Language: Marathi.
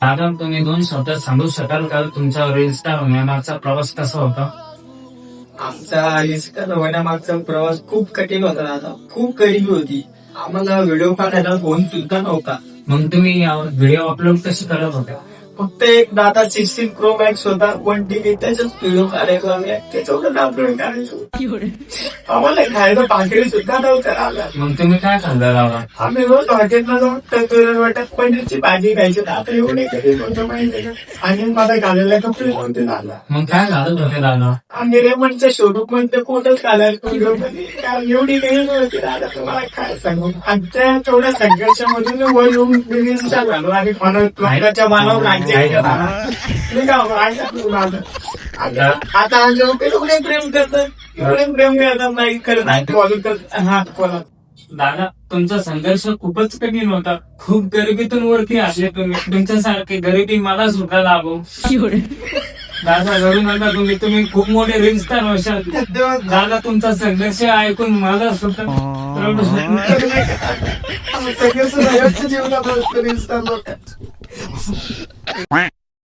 दादा तुम्ही 2 शब्द सांगू शकाल का तुमचा रील स्टार होण्यामागचा प्रवास कसा होता? आमचा इन्स्टा होण्यामागचा प्रवास खूप कठीण होता दादा, खूप गरिबी होती. आम्हाला व्हिडिओ काढायला फोन सुद्धा नव्हता. मग तुम्ही व्हिडिओ अपलोड कसे करत होते? फक्त एक दादा 16 प्रो मॅक्स होता, 1 TB, त्याच्याच व्हिडिओ काढायचो आम्ही, त्याच्यावर अपलोड करायचो. आम्हाला खायला भाकरी सुद्धा नव्हतं आला. मग तुम्ही काय खाल्लं दादा? आम्ही रोज हॉटेलला जाऊन तंदूर वाटत पनीरची भाजी खायची. आता एवढे कधी नव्हतं माहिती का. आणि मला घालायला कपडे नव्हते दादा. मग काय घालत होते दादा? आम्ही रेमंडच्या शोरूम मध्ये कोटच घालायला एवढी काही नव्हती दादा, तुम्हाला काय सांगू. आमच्या तेवढ्या संघर्षामधून वर येऊन बिझनेसच्या झालो आणि लोकांच्या मानावर राज्य आहे का दादा. मी काय म्हणू, ऐका तू दादा. आता आमच्या एवढे प्रेम करतात, एवढे प्रेम करतात, नाही करत नाही फॉलो करत. हा बोला दादा तुमचा संघर्ष खूपच कठीण होता. खूप गरिबीतून वरती असले तुम्ही. तुमच्यासारखे गरिबी मला सुद्धा लाभो. दादा रडू नका तुम्ही. तुम्ही खूप मोठे रील स्टार होशाल. दादा तुमचा संघर्ष ऐकून मला सुद्धा रडू सगळं जीवनात